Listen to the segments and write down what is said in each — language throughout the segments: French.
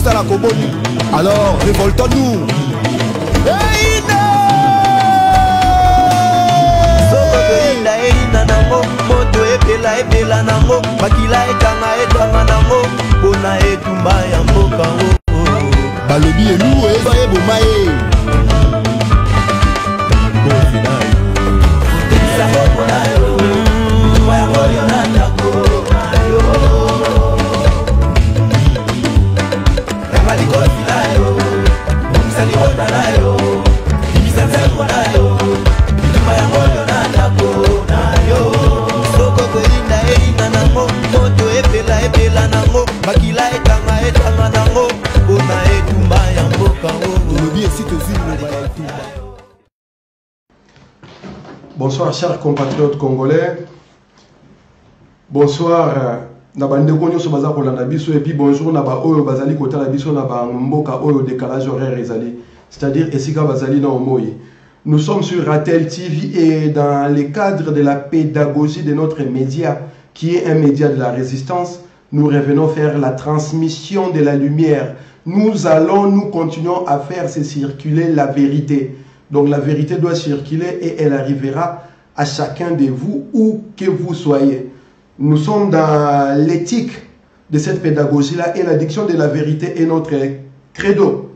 ça la Koboni. Alors révoltons-nous. Balobi et nous et va ebomaye. Bonsoir chers compatriotes congolais. Bonsoir Nabande Konyo Sobaza Kolanda Biso et puis bonjour Naba Oyo Bazali Kota Biso Naba Mboka Oyo décalage horaire Ezali, c'est-à-dire Esika Bazali na Omoyi. Nous sommes sur Ratel TV et dans le cadre de la pédagogie de notre média qui est un média de la résistance, nous revenons faire la transmission de la lumière. Nous continuons à faire circuler la vérité. Donc la vérité doit circuler et elle arrivera à chacun de vous, où que vous soyez. Nous sommes dans l'éthique de cette pédagogie-là et l'addiction de la vérité est notre credo.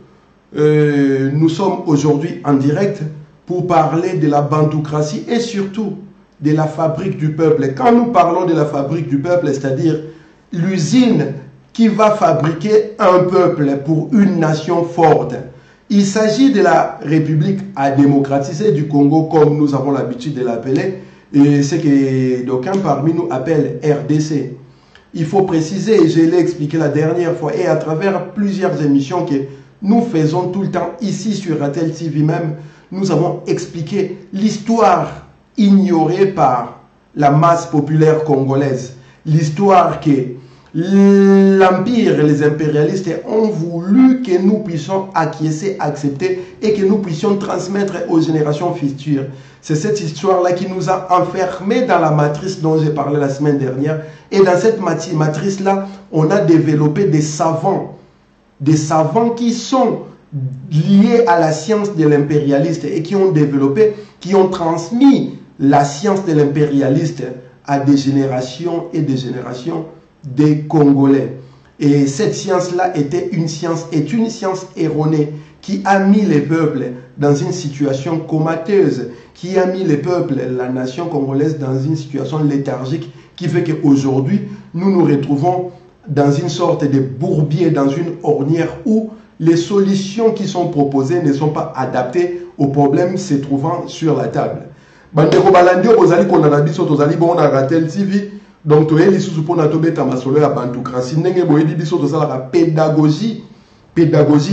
Nous sommes aujourd'hui en direct pour parler de la bantoukratie et surtout de la fabrique du peuple. Quand nous parlons de la fabrique du peuple, c'est-à-dire l'usine qui va fabriquer un peuple pour une nation forte. Il s'agit de la République à démocratiser du Congo, comme nous avons l'habitude de l'appeler, et ce que d'aucuns parmi nous appellent RDC. Il faut préciser, et je l'ai expliqué la dernière fois, et à travers plusieurs émissions que nous faisons tout le temps ici sur Ratel TV même, nous avons expliqué l'histoire ignorée par la masse populaire congolaise. L'histoire que l'Empire et les impérialistes ont voulu que nous puissions acquiescer, accepter et que nous puissions transmettre aux générations futures. C'est cette histoire-là qui nous a enfermés dans la matrice dont j'ai parlé la semaine dernière. Et dans cette matrice-là, on a développé des savants qui sont liés à la science de l'impérialiste et qui ont développé, qui ont transmis la science de l'impérialiste à des générations et des générations des Congolais. Et cette science-là est une science erronée qui a mis les peuples dans une situation comateuse, qui a mis les peuples, la nation congolaise, dans une situation léthargique qui fait qu'aujourd'hui, nous nous retrouvons dans une sorte de bourbier, dans une ornière où les solutions qui sont proposées ne sont pas adaptées aux problèmes se trouvant sur la table. Bandeko balandi ozali kondana biso tozali bon na Ratel TV. Donc, tu es ici pour nous mettre en masolo ya bantoukration. Nenge boyedi biso tozala la pédagogie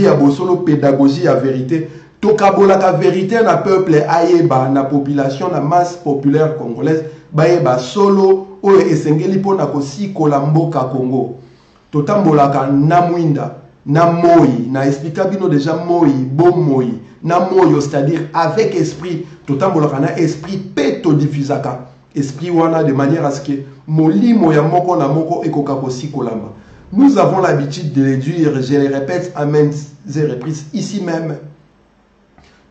ya bosolo, pédagogie ya vérité. Tokabola ka vérité na peuple ayeba na population na masse populaire congolaise bayeba solo oyo esengeli pona kosikola mboka Congo. Totambolaka na mwinda, na moi, na explica bino déjà moi, bon moi, na moyo, c'est-à-dire avec esprit. Totambolaka na esprit peto diffusaka. Esprit wana de manière à ce que molimo ya moko na moko ekoka kosikolama. Nous avons l'habitude de le dire, je le répète à maintes reprises, ici même,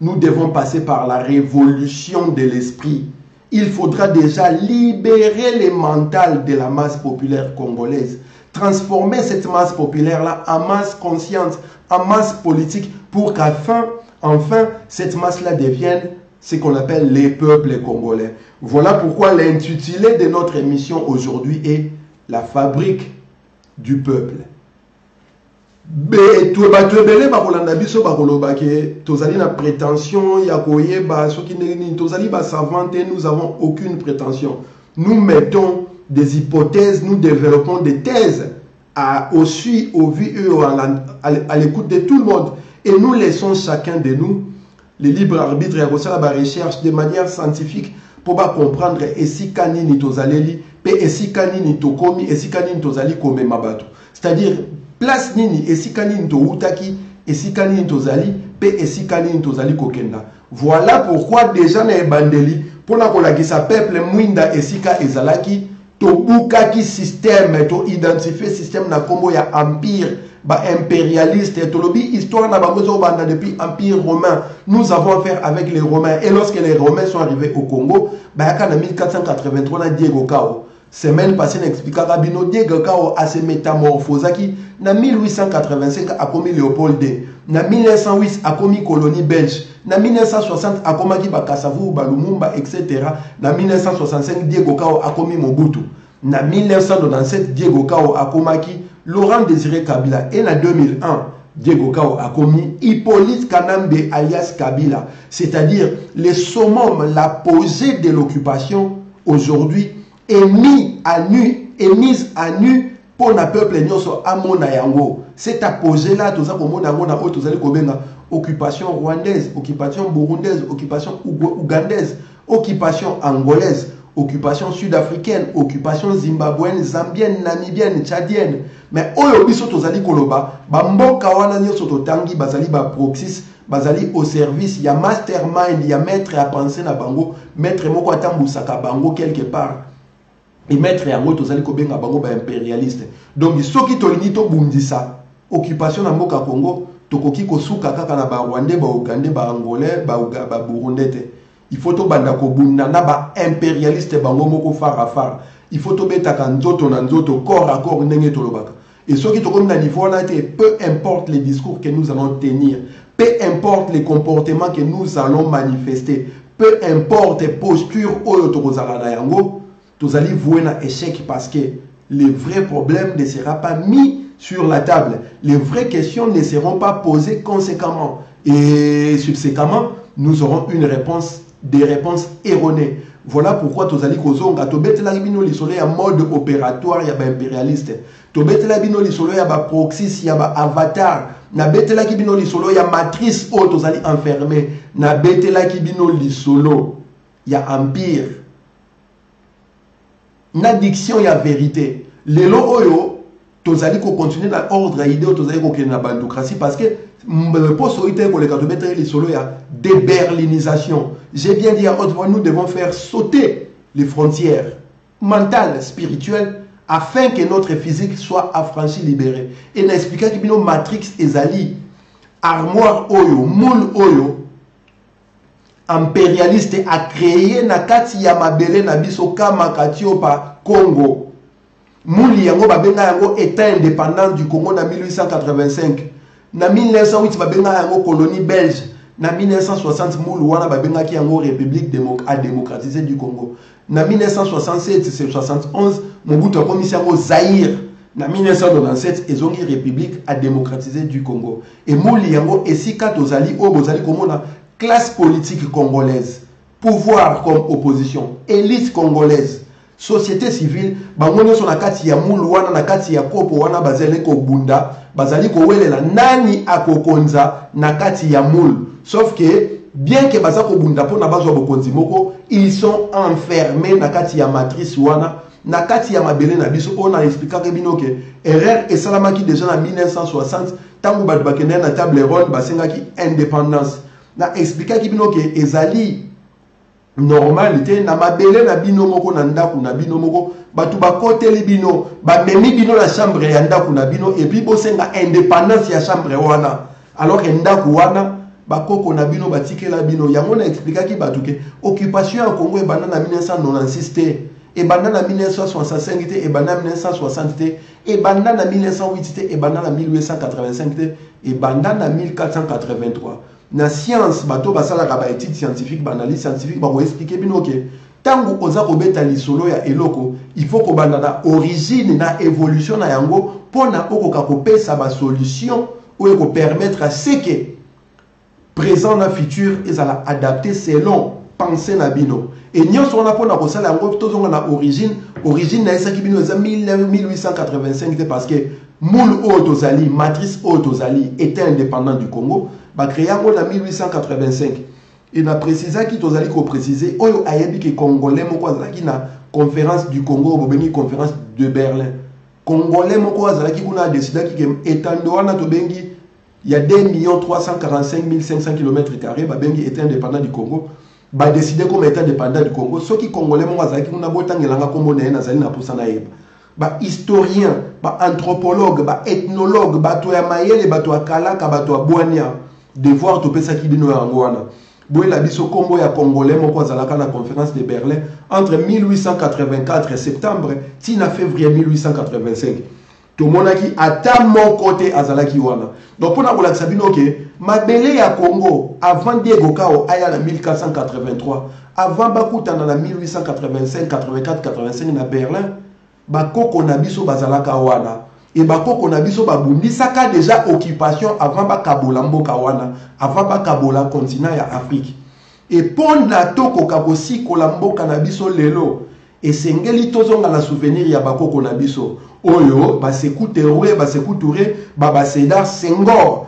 nous devons passer par la révolution de l'esprit. Il faudra déjà libérer le mental de la masse populaire congolaise, transformer cette masse populaire-là en masse consciente, en masse politique, pour qu'enfin, cette masse-là devienne ce qu'on appelle les peuples congolais. Voilà pourquoi l'intitulé de notre émission aujourd'hui est la fabrique du peuple. Nous avons aucune prétention. Nous mettons des hypothèses, nous développons des thèses au vu à l'écoute de tout le monde. Et nous laissons chacun de nous le libre arbitre et la recherche de manière scientifique pour comprendre si kanini tozaleli pe si kanini tokomi si kanini tozali kome mabato. C'est-à-dire place nini si kanini to utaki si kanini tozali pe si kanini tozali kokenda. Voilà pourquoi déjà na ebandeli pour na kolakisa peuple mwinda esika ezalaki tobukaki système, to identifier système na kombo ya empire, ba impérialiste, tolobi histoire na bango banda depuis empire romain. Nous avons affaire avec les Romains. Et lorsque les Romains sont arrivés au Congo, bah en 1483 na Diego Cao. Semaine passée, n'expliquera Rabino Diego Cao a se métamorphosé qui na 1885 a commis Léopold II. Na 1908 a commis colonie belge. Na 1960 a commis Bakasavu, Balumumba, etc. Na 1965 Diego Cao a commis Mobutu. Na 1997 Diego Cao a commis Laurent Désiré Kabila. Et en 2001, Diego Cao a commis Hippolyte Kanambe alias Kabila. C'est-à-dire le summum, la posée de l'occupation aujourd'hui est mise à nu pour le peuple nyoso amona yango. C'est à poser là, tout ça comme on a occupation rwandaise, occupation burundaise, occupation ougandaise, occupation angolaise, occupation sud-africaine, occupation zimbabwéenne, zambienne, namibienne, tchadienne. Mais oyo biso tozali koloba, ba mboka wana nyoso totangi bazali ba proxys, bazali au service, ya mastermind, ya maître à penser na bango, maître moko atambusaka bango quelque part. Et maître yango tozali kobenga bango ba impérialiste. Donc soki tolingi to bundisa occupation na mboka Congo, tokoki kosuka kaka na ba Rwandais, ba Ougandais, ba Angolais, ba Burundais te. Il faut to banda ko bunda na ba impérialiste bango moko far. Il faut to betaka nzoto na nzoto corps à corps ndenge tolobaka. Et ceux qui tombent dans le niveau là, peu importe les discours que nous allons tenir, peu importe les comportements que nous allons manifester, peu importe les postures où nous allons voir un échec parce que les vrais problèmes ne seront pas mis sur la table. Les vraies questions ne seront pas posées conséquemment. Et subséquemment, nous aurons des réponses erronées. Voilà pourquoi tu as dit que tu as un mode opératoire, il y a un impérialiste. Tu as dit que un proxy, il y a un avatar. Tu as dit que tu as une matrice où tu as enfermé. Tu as dit que il y a empire. Une addiction, il y a vérité. Les lois, tu as dit qu'on continue dans l'ordre idée, tu as dit qu'on est dans la bandocratie parce que le poste pour les il y a déberlinisation. J'ai bien dit à haute voix, nous devons faire sauter les frontières mentales, spirituelles, afin que notre physique soit affranchi, libéré. Et n'expliquer que nos matrix ezali, armoire oyo, moule oyo, impérialiste a créé na kati ya mabele na biso kama katio pa Congo. Mouli yango babenga yango état indépendant du Congo na 1885. Na 1908 babenga yango colonie belge. Na 1960 moulu wana babenga ki yango république démocratisée du Congo. Na 1967 c'est 71 Mobutu a commis yango Zaïre. Na 1997 ezongi république démocratisée du Congo. Et mouli yango esika tozali o bozali komona classe politique congolaise, pouvoir comme opposition, élite congolaise, société civile, bangono so na kati ya mulu wana na kati ya kopo wana bazali ko bunda, bazali ko welela nani akokonza na kati ya mulu. Sauf que bien que bazako bunda pona bazwa bokonzi moko, ils sont enfermés na kati ya matrice wana, na kati ya mabele na biso on a expliqué bino que erreur et salamaki déjà en 1960 tangu batu bakende na table ronde basengaki indépendance. Na expliqué ki bino ke ezali normalité na mabele na bino moko na ndaku na bino moko batu bakoteli bino ba memi bino na chambre ya ndaku na bino et puis bosenga indépendance ya chambre wana alors que ndaku wana bakoko na bino batikela bino yango na expliqué ki batu ke occupation ya Congo e banda na 1996 te e banda na 1965 te e banda na 1960 te e banda na 1908 te e banda na 1885 te e banda na 1483. Na science bato basala ka ba étude scientifique, ba analyse scientifique ba ko expliquer bino ke tangu oza ko beta lisolo ya eloko il faut ko banda na origine na évolution na yango pona okoka ko pesa ba solution ou ko permettre à ce que présent na futur ezala adapter selon pensée na bino et nyonso on a pona ko sala yango tozonga na origine na esaki bino za 1885 parce que moule otozali matrice otozali était indépendant du Congo. Ba créé en 1885 et na précisé qui tozali ko préciser oyo ayebi ke congolais moko azalaki na conférence du Congo bobengi conférence de Berlin congolais moko azalaki kuna décidé ki etando wana to bengi il y a 2 345 500 km² ba bengi était indépendant du Congo va décider comme état indépendant du Congo. Ceux qui Congolais, moi, qui ont beau temps, ils ont historien, anthropologue, ethnologue, ethnologue, bato kalaka, bato boania, devoir to pesa qui bino angwana. Boy la biso combo ya Congolais, mon quoi zalaka la conférence de Berlin entre 1884 et septembre, tina février 1885. Tout le monde qui atteint mon côté azalaki wana. Donc pour la sabino que mabele ya Congo avant Diego Kao aya en 1483, avant Bakuta en 1885, 84, 85 na Berlin, bakoko na biso bazalaka wana. Et bakoko na biso babundisaka déjà occupation avant bakabola mboka wana, avant bakabola continent ya Afrique. Et pour na toko kabosi kolamboka na biso lelo, et sengeli tozonga la souvenir ya bakoko na biso. Oyo Basekou Touré, Baba Sédar Senghor,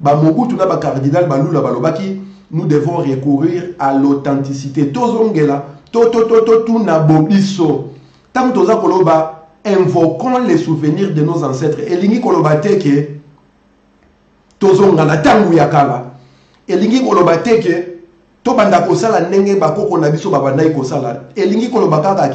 Mobutu na cardinal Balula Balobaki, nous devons recourir à l'authenticité. Tozongela, tout na bobiso. Tant toza koloba, invoquons les souvenirs de nos ancêtres. Elingi koloba teke, tozongala tangu yakala. Elingi koloba teke, to banda kosala nenge bakoko na biso babandai kosala. Elingi koloba kaka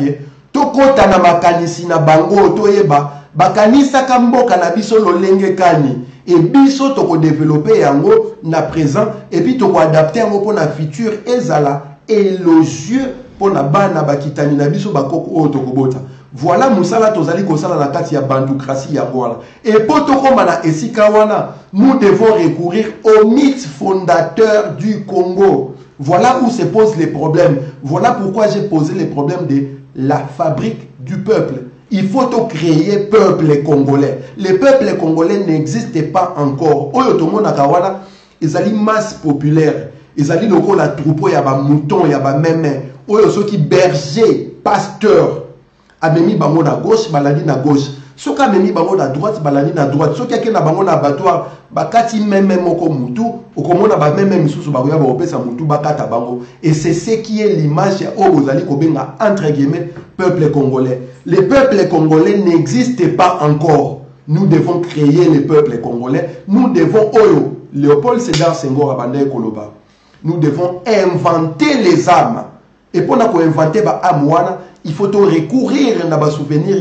tokota na makanisi na bango toyeba bakanisa kamboka na biso lolenge kani et biso toko développer yango na présent et puis toko adapter yango pour na futur ezala élogieux pour na bana bakitani na biso bakoko o toko bota. Voilà musala tozali kosala na kati ya bandoukrasi ya wana. Et pour toko mana esika wana, nous devons recourir au mythe fondateur du Congo. Voilà où se posent les problèmes. Voilà pourquoi j'ai posé les problèmes de la fabrique du peuple. Il faut créer peuple congolais. Le peuple congolais n'existe pas encore. Oyo tomo nakawana, ils allaient masse populaire. Ils allaient loko la troupeau ya ba mouton ya ba meme. Oyo soki berger, pasteur. Amemi bango na gauche, baladi na gauche. Soka amemi bango na droite, baladi na droite. Soki ake na bango na abattoir, bakati meme moko mutu, okomona ba meme misusu ba ya ba opesa mutu bakata bango. Et c'est ce qui est l'image ya Obozali Kobenga entre guillemets peuple congolais. Le peuple congolais n'existe pas encore. Nous devons créer le peuple congolais. Nous devons Oyo, Léopold Sédar Senghor Abandé Koloba. Nous devons inventer les âmes. Et pour inventer les âmes, il faut recourir à nos souvenirs.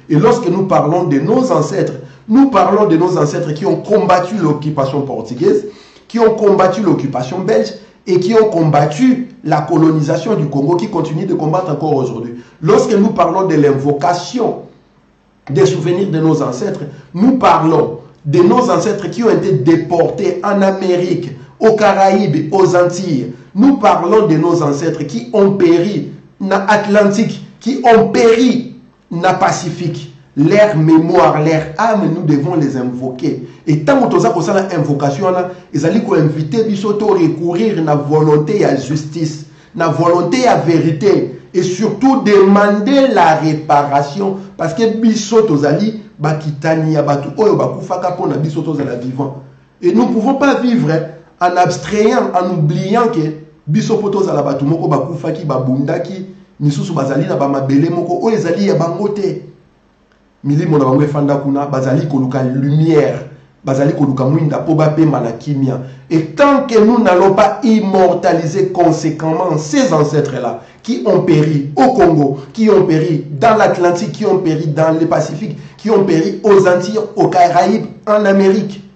Et lorsque nous parlons de nos ancêtres, nous parlons de nos ancêtres qui ont combattu l'occupation portugaise, qui ont combattu l'occupation belge et qui ont combattu la colonisation du Congo, qui continue de combattre encore aujourd'hui. Lorsque nous parlons de l'invocation des souvenirs de nos ancêtres, nous parlons de nos ancêtres qui ont été déportés en Amérique, aux Caraïbes, aux Antilles. Nous parlons de nos ancêtres qui ont péri dans l'Atlantique, qui ont péri dans le Pacifique. Leur mémoire, leur âme, nous devons les invoquer. Et tant que nous avons cette invocation, ils allaient inviter Bisoto à recourir à la volonté à la justice, à la volonté à la vérité, et surtout demander la réparation. Parce que Bisoto Zali, Bakitani, Abatu, Oyo, Bakufaka, pour na Bisoto Zala vivant. Et nous ne pouvons pas vivre en abstrayant, en oubliant que Bisoto Zala Batu, Moko, Bakufaki, Babundaki, Misusu Bazali, Nabamabele, Moko, Oyo Zali, Yabangote. Milimo na bango efanda kuna bazali koluka lumière, bazali koluka mwinda po bapema na kimia. Et tant que nous n'allons pas immortaliser conséquemment ces ancêtres-là qui ont péri au Congo, qui ont péri dans l'Atlantique, qui ont péri dans le Pacifique, qui ont péri aux Antilles, aux Caraïbes, en Amérique,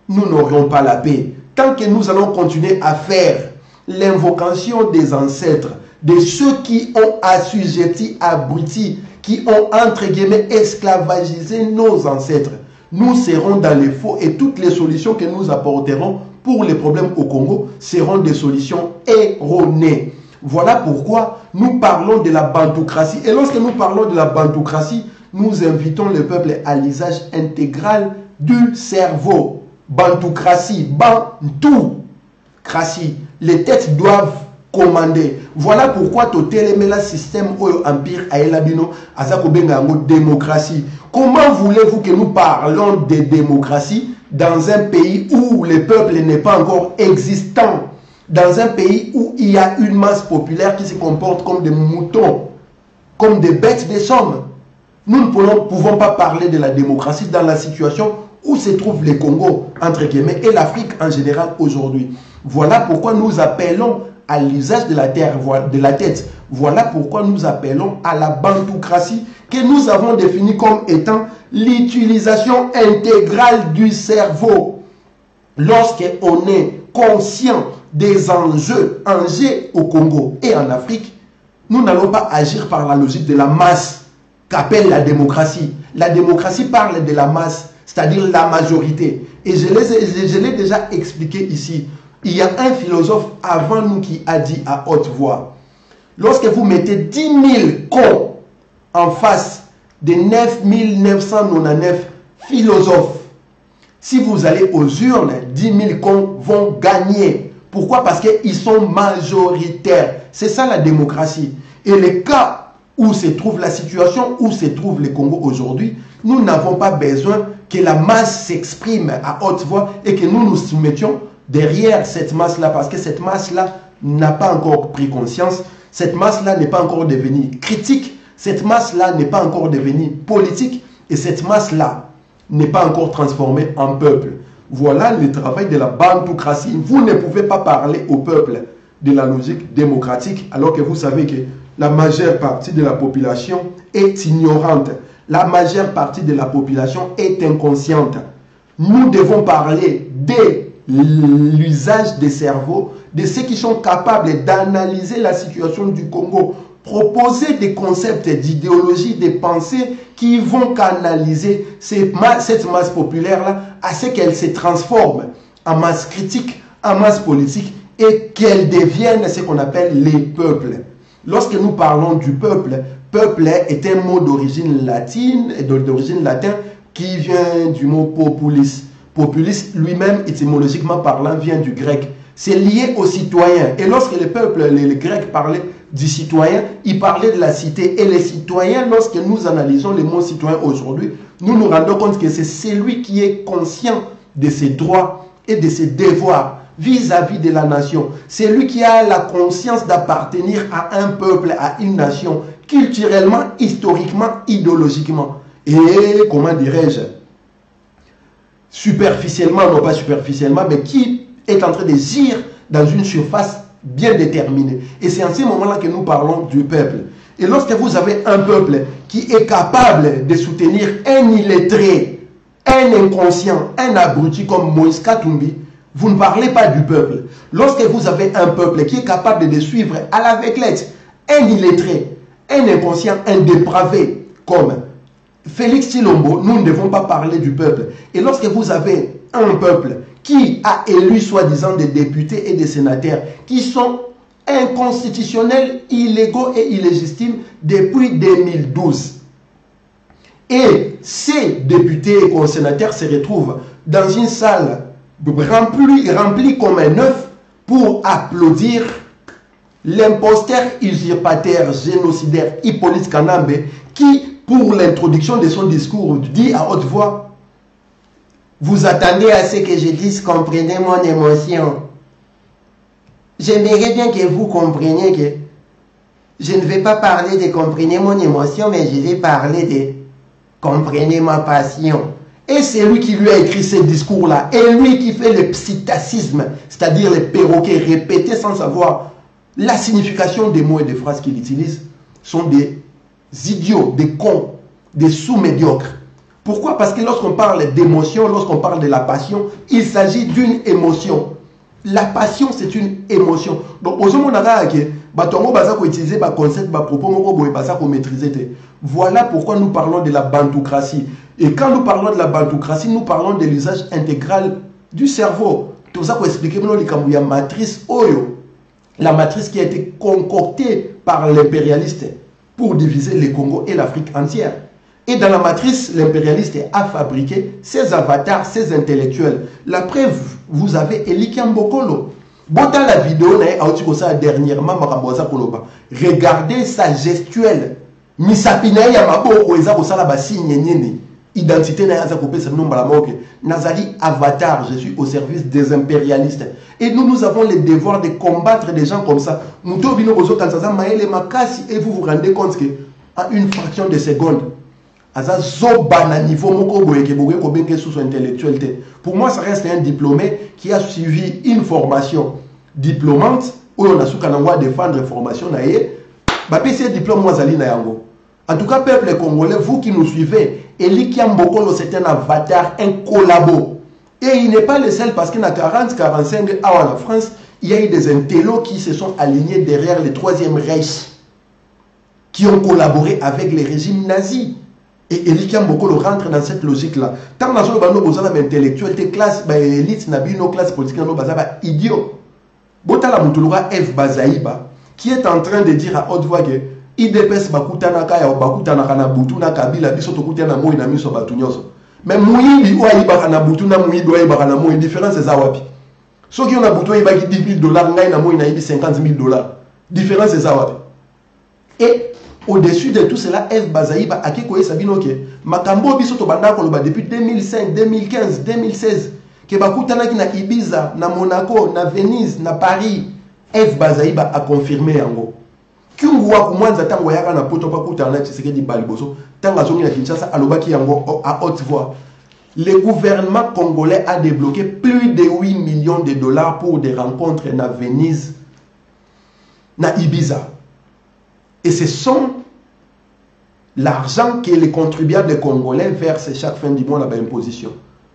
nous n'aurons pas la paix. Tant que nous allons continuer à faire l'invocation des ancêtres, de ceux qui ont assujetti, abruti, qui ont entre guillemets esclavagisé nos ancêtres, nous serons dans les faux et toutes les solutions que nous apporterons pour les problèmes au Congo seront des solutions erronées. Voilà pourquoi nous parlons de la bantoukratie. Et lorsque nous parlons de la bantoukratie, nous invitons le peuple à l'usage intégral du cerveau. Bantoukratie, bantoukratie. Les têtes doivent commander. Voilà pourquoi le système empire aelabino azakobenga démocratie. Comment voulez-vous que nous parlons de démocratie dans un pays où le peuple n'est pas encore existant, dans un pays où il y a une masse populaire qui se comporte comme des moutons, comme des bêtes de somme? Nous ne pouvons pas parler de la démocratie dans la situation où se trouve le Congo, entre guillemets, et l'Afrique en général aujourd'hui. Voilà pourquoi nous appelons à l'usage de la terre, de la tête. Voilà pourquoi nous appelons à la bantoocratie que nous avons définie comme étant l'utilisation intégrale du cerveau. Lorsqu'on est conscient des enjeux au Congo et en Afrique, nous n'allons pas agir par la logique de la masse qu'appelle la démocratie. La démocratie parle de la masse, c'est-à-dire la majorité. Et je l'ai déjà expliqué ici. Il y a un philosophe avant nous qui a dit à haute voix, lorsque vous mettez 10 000 cons en face de 9 999 philosophes, si vous allez aux urnes, 10 000 cons vont gagner. Pourquoi? Parce qu'ils sont majoritaires. C'est ça la démocratie. Et le cas où se trouve la situation, où se trouve le Congo aujourd'hui, nous n'avons pas besoin que la masse s'exprime à haute voix et que nous nous soumettions derrière cette masse-là, parce que cette masse-là n'a pas encore pris conscience, cette masse-là n'est pas encore devenue critique, cette masse-là n'est pas encore devenue politique, et cette masse-là n'est pas encore transformée en peuple. Voilà le travail de la bantoocratie. Vous ne pouvez pas parler au peuple de la logique démocratique, alors que vous savez que la majeure partie de la population est ignorante. La majeure partie de la population est inconsciente. Nous devons parler de l'usage des cerveaux, de ceux qui sont capables d'analyser la situation du Congo, proposer des concepts d'idéologie, des pensées qui vont canaliser cette masse populaire-là à ce qu'elle se transforme en masse critique, en masse politique et qu'elle devienne ce qu'on appelle les peuples. Lorsque nous parlons du peuple, peuple est un mot d'origine latine, d'origine latin, qui vient du mot populis. Populis lui-même, étymologiquement parlant, vient du grec. C'est lié aux citoyens. Et lorsque le peuple, les Grecs parlaient du citoyen, ils parlaient de la cité. Et les citoyens, lorsque nous analysons les mots citoyen aujourd'hui, nous nous rendons compte que c'est celui qui est conscient de ses droits et de ses devoirs vis-à-vis de la nation. C'est lui qui a la conscience d'appartenir à un peuple, à une nation, culturellement, historiquement, idéologiquement. Et, comment dirais-je, superficiellement, non pas superficiellement, mais qui est en train de gire dans une surface bien déterminée. Et c'est en ce moment-là que nous parlons du peuple. Et lorsque vous avez un peuple qui est capable de soutenir un illettré, un inconscient, un abruti comme Moïse Katumbi, vous ne parlez pas du peuple. Lorsque vous avez un peuple qui est capable de suivre à l'aveuglette un illettré, un inconscient, un dépravé comme Félix Tshilombo, nous ne devons pas parler du peuple. Et lorsque vous avez un peuple qui a élu soi-disant des députés et des sénateurs qui sont inconstitutionnels, illégaux et illégitimes depuis 2012, et ces députés et sénateurs se retrouvent dans une salle remplie comme un œuf pour applaudir l'imposteur usurpateur génocidaire Hippolyte Kanambe qui, pour l'introduction de son discours, dit à haute voix: vous attendez à ce que je dise, comprenez mon émotion. J'aimerais bien que vous compreniez que je ne vais pas parler de comprenez mon émotion, mais je vais parler de comprenez ma passion. Et c'est lui qui lui a écrit ce discours-là. Et lui qui fait le psittacisme, c'est-à-dire les perroquets répétés sans savoir la signification des mots et des phrases qu'il utilise, sont des idiots, des cons, des sous-médiocres. Pourquoi? Parce que lorsqu'on parle d'émotion, lorsqu'on parle de la passion, il s'agit d'une émotion. La passion, c'est une émotion. Donc, aux hommes, on a dit que utiliser le concept, le propos, maîtriser. Voilà pourquoi nous parlons de la bantoocratie. Et quand nous parlons de la bantoocratie, nous parlons de l'usage intégral du cerveau. Tout ça pour expliquer la matrice Oyo, la matrice qui a été concoctée par l'impérialiste pour diviser le Congo et l'Afrique entière. Et dans la matrice, l'impérialiste a fabriqué ses avatars, ses intellectuels. La preuve, vous avez Eli Kiambokolo. Dans la vidéo, dernièrement, regardez sa gestuelle. Misapina ya maboko eza kosala basigne nini. Identité na yaza kopé ce nombre la moke. Nazali avatar, je suis au service des impérialistes. Et nous avons le devoir de combattre des gens comme ça. Muto bino bozo kansaza maele makasi et vous vous rendez compte que à une fraction de seconde, aza zoba na niveau moko boyeke boye ko benke sous intellectualité. Pour moi ça reste un diplômé qui a suivi une formation diplômante où on a souka na défendre formation na ye ba pese diplôme mwazali na yango. En tout cas peuple congolais, vous qui nous suivez, Eli Kiambokolo c'est un avatar, un collabo. Et il n'est pas le seul parce qu'il y a 40-45 ans en France, il y a eu des intellos qui se sont alignés derrière le Troisième Reich, qui ont collaboré avec les régimes nazis. Et Eli Kiambokolo rentre dans cette logique-là. Tant que nous avons besoin d'intellectualité, classe, élite, nos classes politiques, nous avons idiot. Botala Mutuluga F. Bazaïba, qui est en train de dire à haute voix que IDPS bakutana kaya bakutana kana butu na kabila biso tokutana moi na miso batu nyoso. Mais muyibi oyiba kana butu na muyibi oyiba kana moi différence eza wapi? Soki on a butu oyiba ki $10,000 ngai na moi na yibi $50,000. Différence eza wapi? Et au-dessus de tout cela, F. Bazaïba a kikoye sabino ke makambo biso to banda ko loba depuis 2005, 2015, 2016 ke bakutana ki na Ibiza, na Monaco, na Venise, na Paris. F. Bazaïba a confirmé yango. Kyungwa kumwanza tango yaka na poto pa kutana Tshisekedi Baliboso tango azongi na Kinshasa alobaki yango à haute voix. Le gouvernement congolais a débloqué plus de 8 millions de dollars pour des rencontres na Venise, na Ibiza. Et ce sont l'argent que les contribuables congolais versent chaque fin du mois à l'imposition.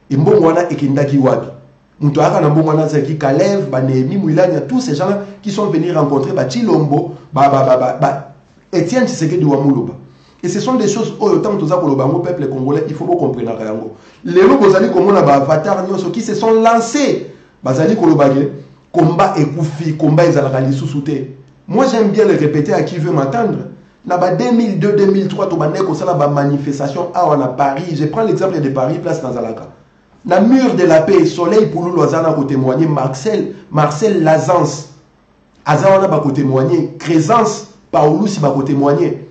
Et mbongwana ekindaki wapi? Moutoaka na mbongwana zaki Kalev, Banemi, Mouilania, tous ces gens qui sont venus rencontrer Chilombo, Etienne Tshisekedi Wamuloba. Et ce sont des choses autant que le peuple congolais, il faut vous comprendre. Les gens qui se sont lancés, Bazali Kolobage, combat et Koufi, combat et Zalakali sous-souté. Moi j'aime bien le répéter à qui veut m'attendre. Dans 2002-2003, tu as une manifestation à Paris. Je prends l'exemple de Paris, place dans Zalaka. Dans le mur de la paix, Soleil pour nous, Lozana pour témoigner, Marcel Lazance, Azawana va témoigner, Crézance, Paulus va témoigner.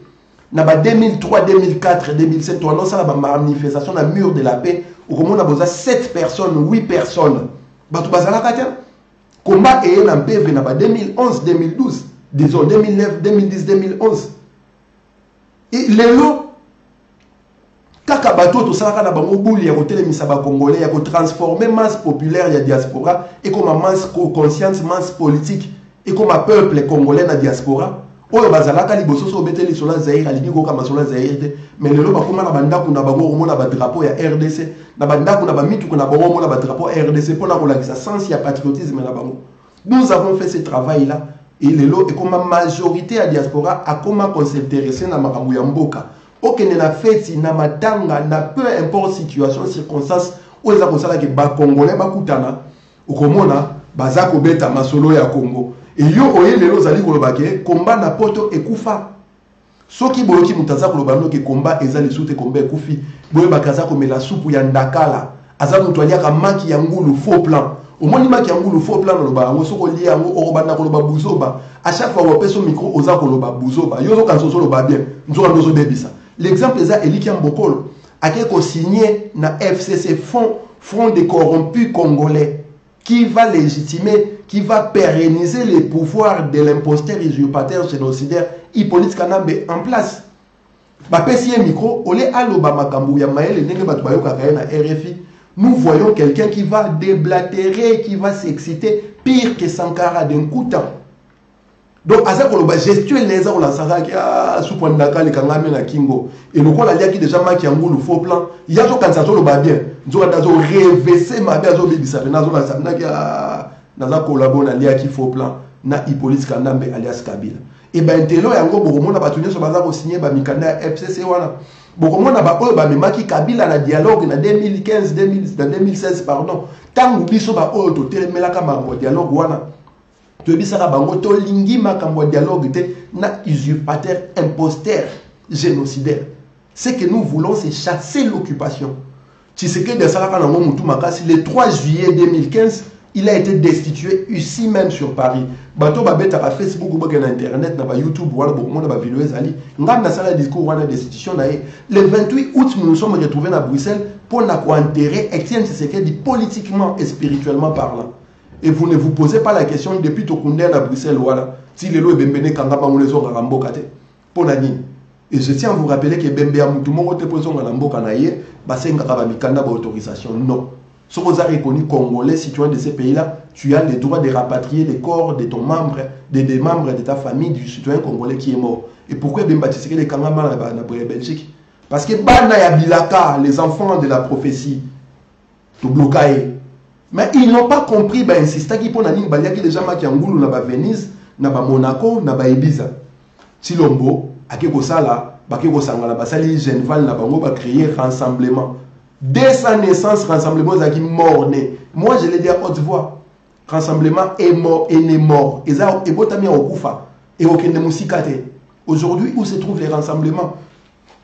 Dans 2003, 2004, 2007, tu as une manifestation dans le mur de la paix, où on a besoin de 7 personnes, 8 personnes. Combat est en PV dans 2011, 2012, disons 2009, 2010, 2011. Et les lots, kaka bato to sala na bango buli ya kotelemisa ba congolais ya ko transformer masse populaire ya diaspora et comme masse conscience masse politique et comme peuple congolais na diaspora oyo bazalaka liboso so beteli sola Zaire alibi ko kama sola Zaire mais lelo bakoma na bandako na bango omona ba drapeau ya RDC na bandako na ba mitu na bango omona ba drapeau RDC pour na kolakisa sens ya patriotisme na bango. Nous avons fait ce travail là et lelo et comme majorité ya diaspora a comment qu'on s'intéresser na makambo ya mboka. Aucun na feti na matanga na peu importe situation circonstance où les akosala ke ba congolais bakutana ukomona bazako beta masolo ya Congo et yo oye lelo zali koloba ke combat na poto ekufa soki boyoki mutaza koloba no ke combat ezali sute combat ekufi boye bakaza komela supu ya ndakala aza mutu aliaka maki ya ngulu faux plan omoni maki ya ngulu faux plan loba ngo soko lia ngo orobanda koloba buzoba à chaque fois opeso micro oza koloba buzoba yo zo kanso loba bien nzoka ndozo bebisa. L'exemple est Eli Kiambokolo a signé na FCC Front des corrompus congolais qui va légitimer, qui va pérenniser les pouvoirs de l'imposteur usurpateur génocidaire Hippolyte Kanambe en place. Micro, RFI, nous voyons quelqu'un qui va déblatérer, qui va s'exciter pire que Sankara d'un coup de temps. Donc, à ça, on va gestuer les gens, on a dit que Ndaka, les Kangame, la Kingo. Et nous, on a dit que déjà, il y a un faux plan. Il y a un quand ça, on va bien. Nous avons révessé ma bien, nous avons collaboré, il y a un faux plan. Na Hippolyte Kanambe, alias Kabila. Et bien, il y a un gros on a battu sur le signé, Mikanda, FCC, beaucoup de gens qui Kabila na dialogue en 2015, 2016, pardon. Tant que nous avons un dialogue, tu dis ça bango to lingi makambo dialogue te na usurpateur imposteur génocidaire. Ce que nous voulons c'est chasser l'occupation. Tshisekedi Salaka na mutu makasi le 3 juillet 2015, il a été destitué ici même sur Paris. Bato babeta ka Facebook ou na internet na ba YouTube wala beaucoup na ba vidéo ezali. Ngam na sala discours wana destitution na le 28 août nous nous sommes retrouvés à Bruxelles pour na ko enterrer Etienne Tshisekedi politiquement et spirituellement parlant. Et vous ne vous posez pas la question depuis Tokundé à Bruxelles, voilà. Si les lois bembene kangaba ou les autres rambokate. Pour la ligne. Et je tiens à vous rappeler que Bembea Moutumongo te pose en Lambo Kanaye, Basenga Kabamikanda autorisation. Non. Si vous avez reconnu Congolais, citoyen de ces pays-là, tu as le droit de rapatrier les corps de ton membre, des membres de ta famille, du citoyen congolais qui est mort. Et pourquoi Bemba Tshisekedi les Kangama en Belgique? Parce que Bana Yabilaka, les enfants de la prophétie, tout bloqué. Mais ils n'ont pas compris, bah, insista qui pour nani balia qui déjà maki Angoulou na ba Venise, na ba Monaco, na ba Ibiza. Chilombo, akeko sala, bakeko sangala basali Genval na bango ba créer rassemblement. Dès sa naissance, rassemblement zaki mort né. Moi je l'ai dit à haute voix. Rassemblement est mort et n'est mort. Et ça et botami okufa et okende musikate. Aujourd'hui où se trouvent les rassemblements?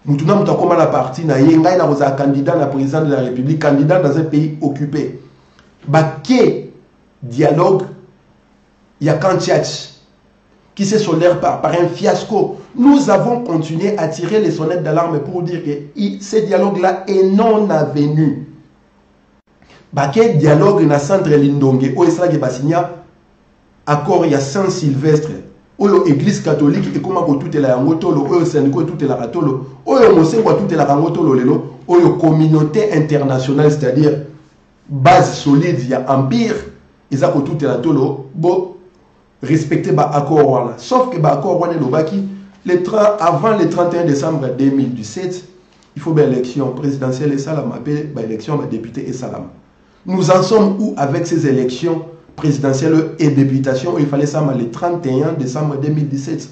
Mutuna mutakoma la partie na yenga na rosa candidat na président de la République, candidat dans un pays occupé. Baké dialogue, il y a Kantiach qui s'est soldé par un fiasco. Nous avons continué à tirer les sonnettes d'alarme pour dire que ce dialogue-là est non avenu. Baké dialogue na centre Lindonge, où est-ce que Basigna accord il y a Saint-Sylvestre, où l'église catholique et comment tout est la ngotolo, où syndicat tout est la ratolo, où mosengo tout est la ngotolo lelo, où communauté internationale, c'est-à-dire base solide, il y a empire, ils ont tout est la tolo, bon respecter ba accord. Sauf que ba accord est le baki. Avant le 31 décembre 2017, il faut une élection présidentielle et salam, une élection député et salam. Nous en sommes où avec ces élections présidentielles et députation? Il fallait ça le 31 décembre 2017.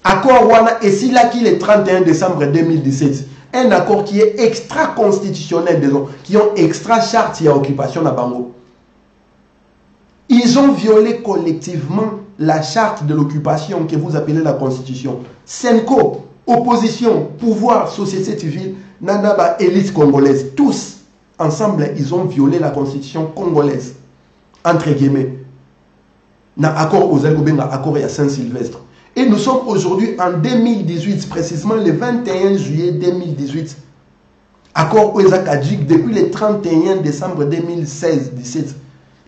Accord Wana et si là qui le 31 décembre 2017, un accord qui est extra-constitutionnel, disons, qui ont extra-charte et occupation à Bango. Ils ont violé collectivement la charte de l'occupation que vous appelez la Constitution. Senko, opposition, pouvoir, société civile, Nanaba, élite congolaise, tous, ensemble, ils ont violé la Constitution congolaise. Entre guillemets. Na accord aux Elgobenga, accord à Saint-Sylvestre. Et nous sommes aujourd'hui en 2018, précisément le 21 juillet 2018. Accord aux Akadjik depuis le 31 décembre 2016-17.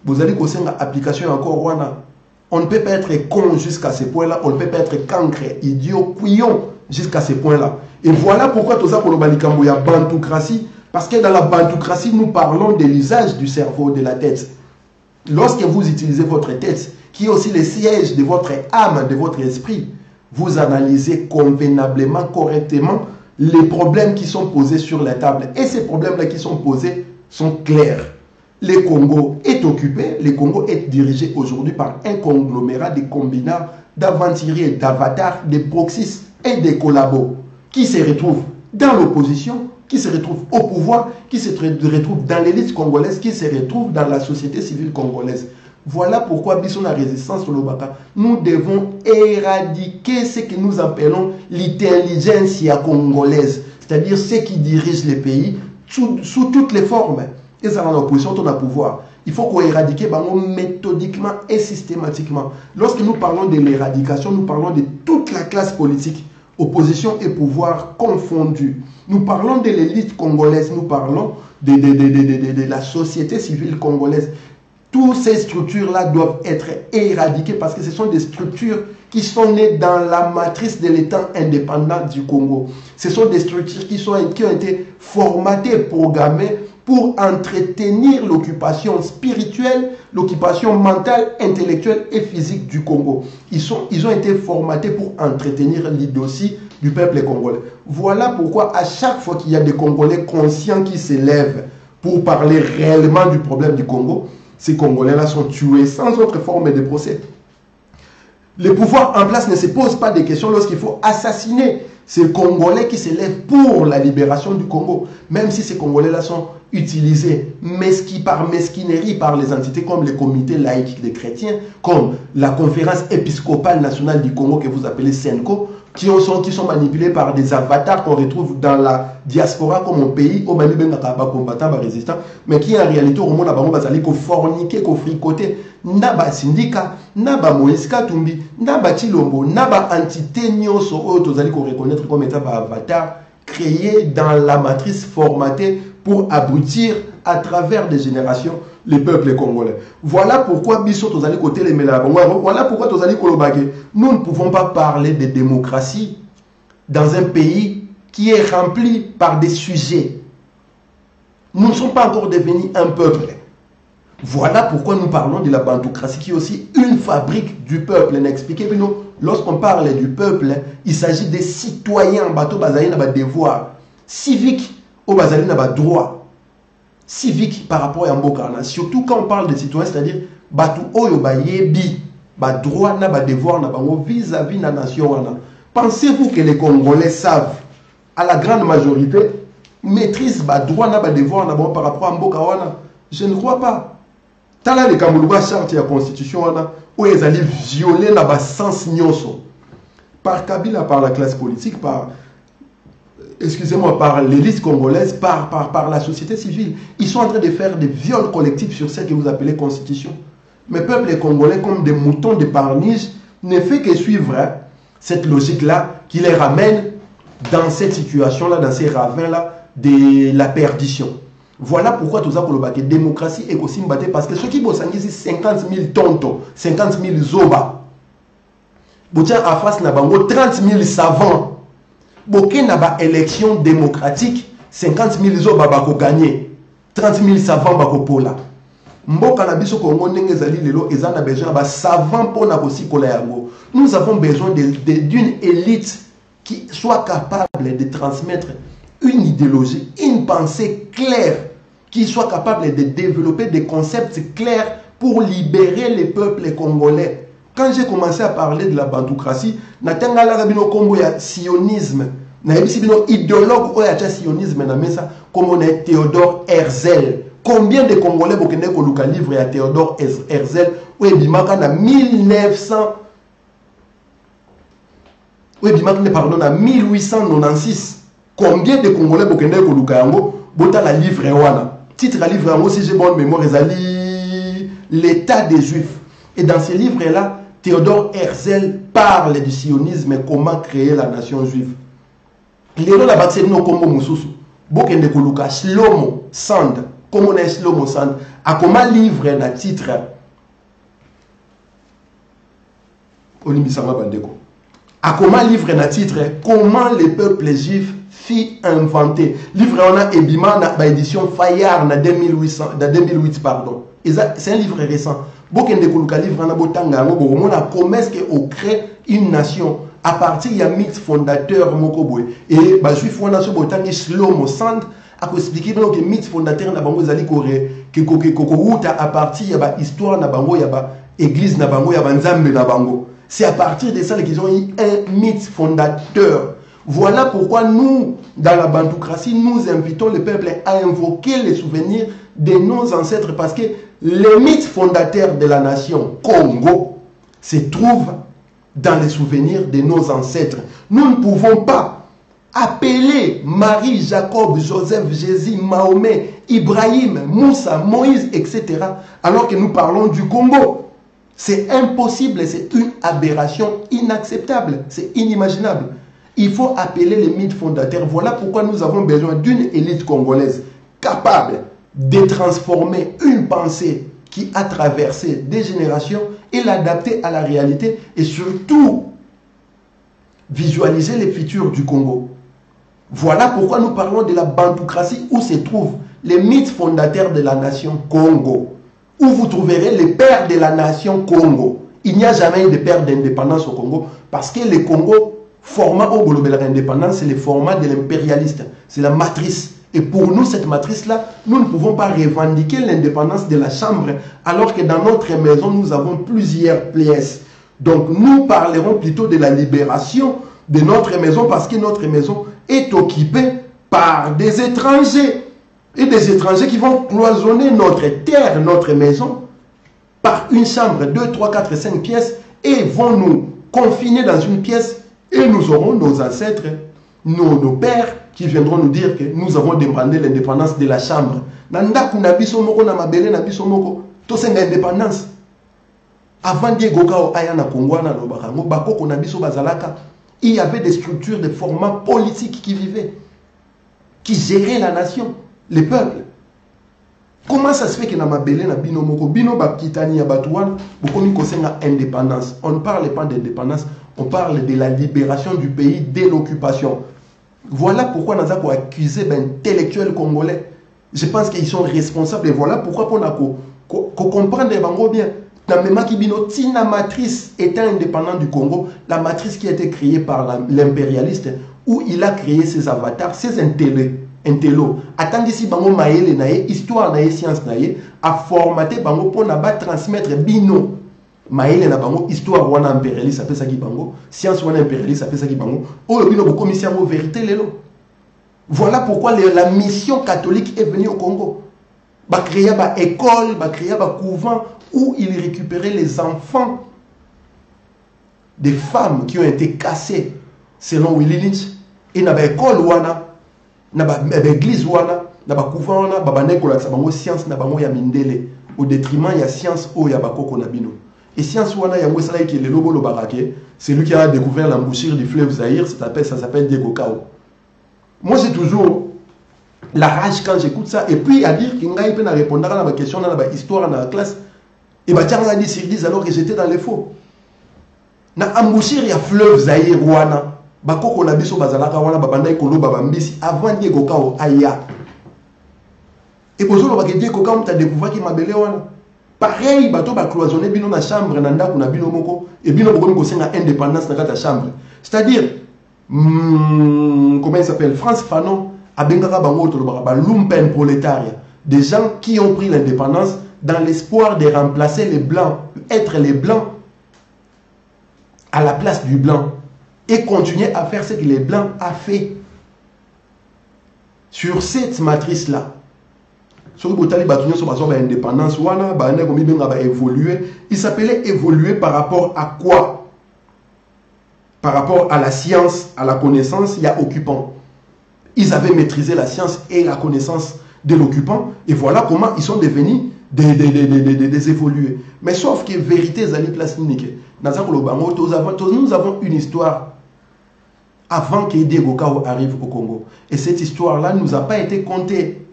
Vous allez conseiller l'application encore Wana. On ne peut pas être con jusqu'à ce point-là. On ne peut pas être cancre, idiot, couillon jusqu'à ce point-là. Et voilà pourquoi tout ça pour le Balikambo, il y a bantocratie. Parce que dans la bantocratie, nous parlons de l'usage du cerveau, de la tête. Lorsque vous utilisez votre tête, qui est aussi le siège de votre âme, de votre esprit, vous analysez convenablement, correctement les problèmes qui sont posés sur la table. Et ces problèmes-là qui sont posés sont clairs. Le Congo est occupé, le Congo est dirigé aujourd'hui par un conglomérat de combinats, d'aventuriers, d'avatars, de proxys et de collabos qui se retrouvent dans l'opposition, qui se retrouvent au pouvoir, qui se retrouvent dans l'élite congolaise, qui se retrouvent dans la société civile congolaise. Voilà pourquoi, bisous la résistance au Lobaka, nous devons éradiquer ce que nous appelons l'intelligentsia congolaise, c'est-à-dire ceux qui dirigent les pays sous toutes les formes. Et ça, dans l'opposition, on a pouvoir. Il faut qu'on éradique méthodiquement et systématiquement. Lorsque nous parlons de l'éradication, nous parlons de toute la classe politique, opposition et pouvoir confondus. Nous parlons de l'élite congolaise, nous parlons de la société civile congolaise. Toutes ces structures-là doivent être éradiquées parce que ce sont des structures qui sont nées dans la matrice de l'État indépendant du Congo. Ce sont des structures qui ont été formatées, programmées pour entretenir l'occupation spirituelle, l'occupation mentale, intellectuelle et physique du Congo. Ils ont été formatés pour entretenir l'idiotie du peuple congolais. Voilà pourquoi à chaque fois qu'il y a des Congolais conscients qui s'élèvent pour parler réellement du problème du Congo, ces Congolais-là sont tués sans autre forme de procès. Le pouvoir en place ne se pose pas de questions lorsqu'il faut assassiner ces Congolais qui s'élèvent pour la libération du Congo, même si ces Congolais-là sont utilisés par mesquinerie par les entités comme les comités laïcs des chrétiens, comme la conférence épiscopale nationale du Congo que vous appelez Senko, qui sont manipulés par des avatars qu'on retrouve dans la diaspora comme au pays, au Mali combattant, résistant, mais qui en réalité au monde a forniquer, fricoter, naba syndicat, naba Moïse Katumbi, naba Chilombo, naba entité nyonso tozali ko reconnaître comme état avatar créé dans la matrice formatée pour abrutir à travers des générations les peuples congolais. Voilà pourquoi biso tozali côté les melabons. Voilà pourquoi tozali kolobage. Nous ne pouvons pas parler de démocratie dans un pays qui est rempli par des sujets. Nous ne sommes pas encore devenus un peuple. Voilà pourquoi nous parlons de la bantoocratie qui est aussi une fabrique du peuple. Lorsqu'on parle du peuple, il s'agit des citoyens. Bateau bazali na ba devoir civique au bazali na ba droit civique par rapport à Mbokana. Surtout quand on parle des citoyens, c'est-à-dire bateau oyo ba yebi ba droit na ba devoir na bango vis-à-vis na nation wana. Pensez-vous que les Congolais savent à la grande majorité maîtrise ba droit na ba devoir na bango par rapport à Mboka wana? Je ne crois pas. Tala le Kamuluba charte ya constitution wana où ils allaient violer la sens nyoso par Kabila, par la classe politique, par excusez-moi, par l'élite congolaise, par la société civile. Ils sont en train de faire des viols collectifs sur ce que vous appelez constitution. Mais peuple congolais, comme des moutons de parnige, ne fait que suivre cette logique-là qui les ramène dans cette situation-là, dans ces ravins-là de la perdition. Voilà pourquoi tout ça pour le démocratie est aussi mbatté parce que ceux qui bossent ici 50 000 tontos, 50 000 zoba, botia en face na bango 30 000 savants, boké na ba élection démocratique 50 000 zoba bako gagner, 30 000 savants bako pola. Mboka na biso Congo ndenge ezali lelo ezana besoin ba savants pona kosikola yango. Nous avons besoin d'une élite qui soit capable de transmettre une idéologie, une pensée claire, qui soit capable de développer des concepts clairs pour libérer les peuples congolais. Quand j'ai commencé à parler de la bantoocratie, natenga la rabino kombo ya sionisme, na yebisi bino idéologue oya cha sionisme na mesa comme on est Théodore Herzl. Combien de Congolais bokende ko luka livre ya Théodore Herzl ou ebimaka na 1900 ou ebimaka ne pardon na 1896. Combien de Congolais bokende ko luka yango bota la livre wana. Titre à livre yango si j'ai bonne mémoire ezali l'état des Juifs. Et dans ce livre là, Théodore Herzl parle du sionisme et comment créer la nation juive. Lelo la bakse no kombo mususu. Bokende ko luka Shlomo Sand. Comment on est Shlomo Sand? A comment livre na titre Olimisama Bandeko. A comment livre na titre comment le peuple juif fit inventer. Livre on a Ebima na édition Fayard na 2008 pardon. C'est un livre récent. Bokende kuluka livre na botanga ngo bon a promesse que on crée une nation à partir il y a mythe fondateur Mokoboy et ba juif wana so botanga Shlomo Sand a expliquer donc que mythe fondateur na bango zali que kokouta à partir ya ba histoire na bango ya ba église na bango ya ba nzambe na bango. C'est à partir de ça qu'ils ont eu un mythe fondateur. Voilà pourquoi nous, dans la bantoocratie, nous invitons le peuple à invoquer les souvenirs de nos ancêtres parce que le mythe fondateur de la nation Congo se trouve dans les souvenirs de nos ancêtres. Nous ne pouvons pas appeler Marie, Jacob, Joseph, Jésus, Mahomet, Ibrahim, Moussa, Moïse, etc. alors que nous parlons du Congo. C'est impossible, c'est une aberration inacceptable, c'est inimaginable. Il faut appeler les mythes fondateurs. Voilà pourquoi nous avons besoin d'une élite congolaise capable de transformer une pensée qui a traversé des générations et l'adapter à la réalité et surtout visualiser les futurs du Congo. Voilà pourquoi nous parlons de la bantoocratie où se trouvent les mythes fondateurs de la nation Congo, où vous trouverez les pères de la nation Congo. Il n'y a jamais eu de père d'indépendance au Congo parce que le Congo, format au Bolobé, l'indépendance, c'est le format de l'impérialiste, c'est la matrice. Et pour nous, cette matrice-là, nous ne pouvons pas revendiquer l'indépendance de la chambre alors que dans notre maison, nous avons plusieurs pièces. Donc nous parlerons plutôt de la libération de notre maison parce que notre maison est occupée par des étrangers. Et des étrangers qui vont cloisonner notre terre, notre maison, par une chambre, 2, 3, 4, 5 pièces, et vont nous confiner dans une pièce, et nous aurons nos ancêtres, nos pères, qui viendront nous dire que nous avons demandé l'indépendance de la chambre. Indépendance. Avant il y avait des structures de format politique qui vivaient, qui géraient la nation. Les peuples. Comment ça se fait que na mabele na bino moko bino bakitani ya batuan bokomi kosenga indépendance. On ne parle pas d'indépendance, On parle de la libération du pays dès l'occupation. Voilà pourquoi nous avons accusé d'intellectuels congolais. Je pense qu'ils sont responsables et voilà pourquoi on comprendre bien. La matrice étant indépendante du Congo, la matrice qui a été créée par l'impérialiste, où il a créé ses avatars, ses intello. Attendez si bango maële nae, histoire nae, science nae, a formaté bango pour n'a pas transmettre bino. Maële na bango, histoire wana impérialiste, ça fait ça qui bango, science wana impérialiste, ça fait ça qui bango. Oh le bino bo commissaire au vérité lelo. Voilà pourquoi la mission catholique est venue au Congo. Ba créer ba école, ba créer ba couvent où il récupérait les enfants des femmes qui ont été cassées selon Willy Lynch. Et na ba école wana, na ba église wana, na ba couvent wana, ba banekola sa bango science na bango ya mindele au détriment ya science o ya bakoko na bino. Et science wana ya ngwesala ki le lobo lo barake, c'est lui qui a découvert l'embouchure du fleuve Zaïre, ça s'appelle Diego Cao. Moi, j'ai toujours la rage quand j'écoute ça. Et puis, à dire qu'il peut répondre à ma question dans la histoire dans la classe. Et bien, tiens, on a dit sur 10 alors que j'étais dans les faux. Na embouchure, il y a fleuve Zaïre, Wana. Bako qu'on a biso bazalaka, Wana, Babanda, Kolo, Babambisi, avant Diego Cao, Aya. Et pour ça, Diego Cao, tu as découvert qu'il m'a belé, Wana. Pareil, bateau va cloisonner, bino na chambre, nanda, kuna bino moko, et bino moko, ko senga indépendance dans ta chambre. C'est-à-dire, comment il s'appelle, France Fanon, Abengara Bango, lumpen prolétaire, des gens qui ont pris l'indépendance dans l'espoir de remplacer les blancs, être les blancs à la place du blanc et continuer à faire ce que les blancs ont fait. Sur cette matrice-là, il s'appelait évoluer par rapport à quoi? Par rapport à la science, à la connaissance, il y a occupant. Ils avaient maîtrisé la science et la connaissance de l'occupant. Et voilà comment ils sont devenus des évolués. Mais sauf que vérité, Zali place unique. Nous avons une histoire avant que Diego Cao arrive au Congo. Et cette histoire-là ne nous a pas été contée.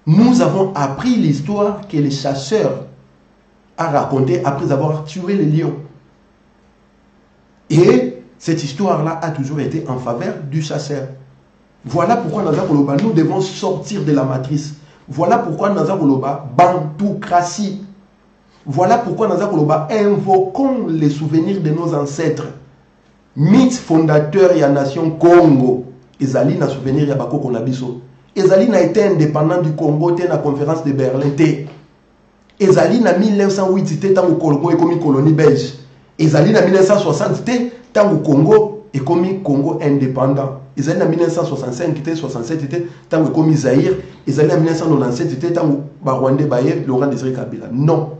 Nous avons appris l'histoire que les chasseurs ont racontée après avoir tué les lions. Et cette histoire-là a toujours été en faveur du chasseur. Voilà pourquoi nous devons sortir de la matrice. Voilà pourquoi nous avons bantoukratie. Voilà pourquoi nous invoquons les souvenirs de nos ancêtres. Mythe fondateur et la nation Congo. Ezali na souvenir ya bako konabiso. Ezali na été indépendant du Congo te na conférence de Berlin te. Ezali na 1908 te tango Congo est comme colonie belge. Ezali na 1960 te tango Congo est comme Congo indépendant. Ezali na 1965 te 67 te tango comme Zaïre. Ezali na 1997 te tango Rwandais Baye Laurent Désiré Kabila. Non.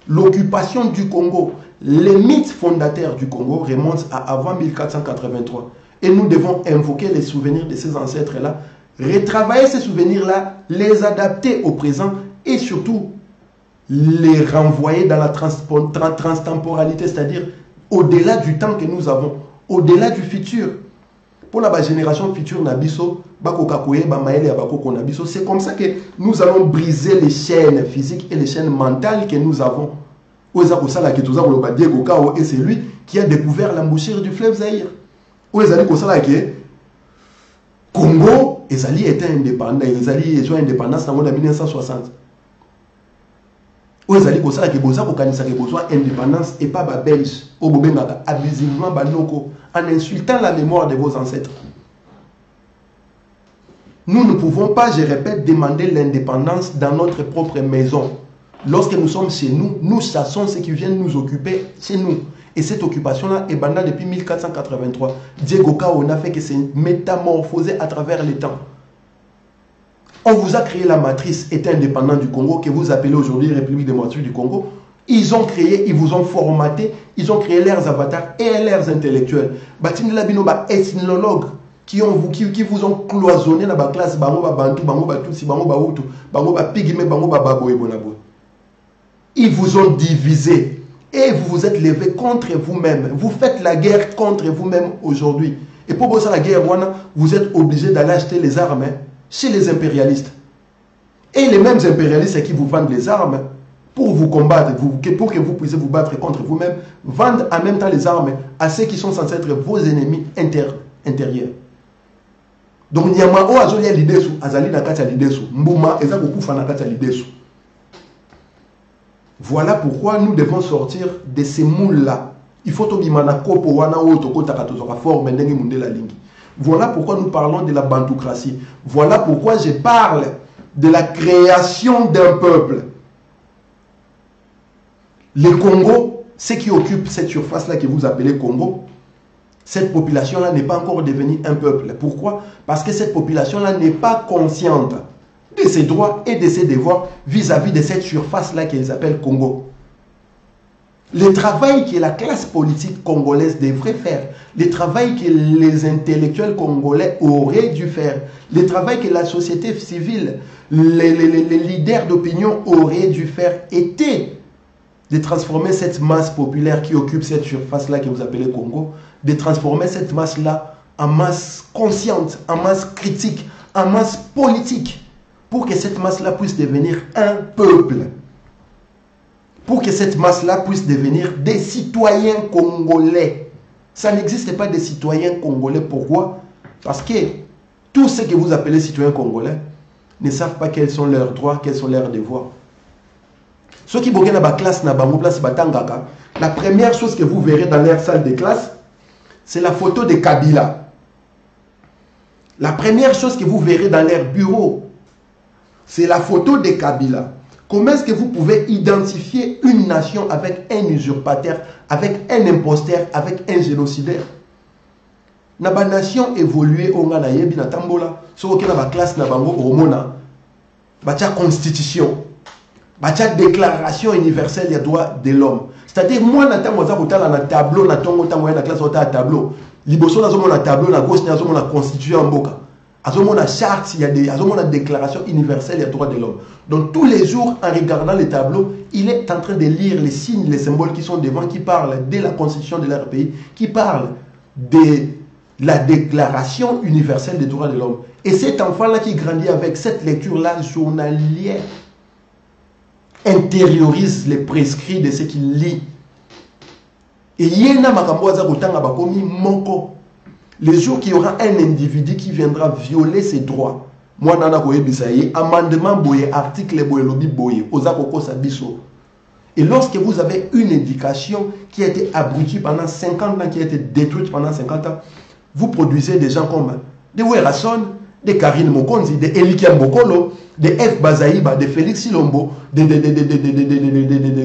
L'occupation du Congo, les mythes fondateurs du Congo remontent à avant 1483. Et nous devons invoquer les souvenirs de ces ancêtres-là, retravailler ces souvenirs-là, les adapter au présent et surtout les renvoyer dans la transtemporalité, c'est-à-dire au-delà du temps que nous avons, au-delà du futur. Pour la génération future, c'est comme ça que nous allons briser les chaînes physiques et les chaînes mentales que nous avons. Et c'est lui qui a découvert l'embouchure du fleuve Zaïre. Congo, Ezali était indépendant. Ezali était indépendant en 1960. Ezali kosala ke boza kokanisa ke besoin indépendance et pas ba belge au bobengaka abusivement banoko en insultant la mémoire de vos ancêtres. Nous ne pouvons pas, je répète, demander l'indépendance dans notre propre maison. Lorsque nous sommes chez nous, nous chassons ceux qui viennent nous occuper chez nous. Et cette occupation-là est banale depuis 1483. Diego Cao n'a fait que se métamorphoser à travers les temps. On vous a créé la matrice État indépendant du Congo, que vous appelez aujourd'hui République démocratique du Congo. Ils ont créé, ils vous ont formaté, ils ont créé leurs avatars et leurs intellectuels. Batine Labino, ethnologues qui vous ont cloisonné dans la classe Bango Bantu, Bango Batutsi, Bango Bahutu, Bango Pigime, Bango Bababo et Bonabo. Ils vous ont divisé et vous vous êtes levé contre vous-même. Vous faites la guerre contre vous-même aujourd'hui. Et pour bosser la guerre, vous êtes obligé d'aller acheter les armes chez les impérialistes. Et les mêmes impérialistes qui vous vendent les armes, pour vous combattre, pour que vous puissiez vous battre contre vous-même, vendre en même temps les armes à ceux qui sont censés être vos ennemis intérieurs. Donc, Nyama o azolia lidesu, azali na kati ya lidesu, mbuma eza kokufa na kati ya lidesu. Voilà pourquoi nous devons sortir de ces moules-là. Il faut tobimana kopo wana o tokota katozaka forme ndenge mundela lingi. Voilà pourquoi nous parlons de la bantoukratie. Voilà pourquoi je parle de la création d'un peuple. Le Congo, ceux qui occupent cette surface-là que vous appelez Congo, cette population-là n'est pas encore devenue un peuple. Pourquoi? Parce que cette population-là n'est pas consciente de ses droits et de ses devoirs vis-à-vis de cette surface-là qu'ils appellent Congo. Le travail que la classe politique congolaise devrait faire, le travail que les intellectuels congolais auraient dû faire, le travail que la société civile, les leaders d'opinion auraient dû faire était de transformer cette masse populaire qui occupe cette surface-là que vous appelez Congo, de transformer cette masse-là en masse consciente, en masse critique, en masse politique, pour que cette masse-là puisse devenir un peuple. Pour que cette masse-là puisse devenir des citoyens congolais. Ça n'existe pas des citoyens congolais. Pourquoi? Parce que tous ceux que vous appelez citoyens congolais ne savent pas quels sont leurs droits, quels sont leurs devoirs. Ceux qui bougent dans la classe, la première chose que vous verrez dans leur salle de classe, c'est la photo de Kabila. La première chose que vous verrez dans leur bureau, c'est la photo de Kabila. Comment est-ce que vous pouvez identifier une nation avec un usurpateur, avec un imposteur, avec un génocidaire? Na ba nation évoluée au Ghana yebi na tambola, so que na ba classe na bango hormona, ba tia constitution, ba tia déclaration universelle des droits de l'homme. C'est-à-dire moi na tango za kotala na tableau na tongo tango na classe ota tableau, liboso na zomo na tableau na gauche na zomo na constitution mboka. Azomona la charte, il y a des la déclaration universelle des droits de l'homme. Donc tous les jours, en regardant les tableaux, il est en train de lire les signes, les symboles qui sont devant, qui parlent de la constitution de leur pays, qui parlent de la déclaration universelle des droits de l'homme. Et cet enfant-là qui grandit avec cette lecture-là journalière intériorise les prescrits de ce qu'il lit. Et yena makamboza kotanga bakomi moko. Le jour qu'il y aura un individu qui viendra violer ses droits, moi nana koye bisaye, amendement boye, article boye, lobby boye, ozakoko sabiso. Et lorsque vous avez une éducation qui a été abrutie pendant 50 ans, qui a été détruite pendant 50 ans, vous produisez des gens comme des Werrason, des Karine Mokonzi, des Elikia Mbokolo, des F. Bazaïba, des Félix Silombo,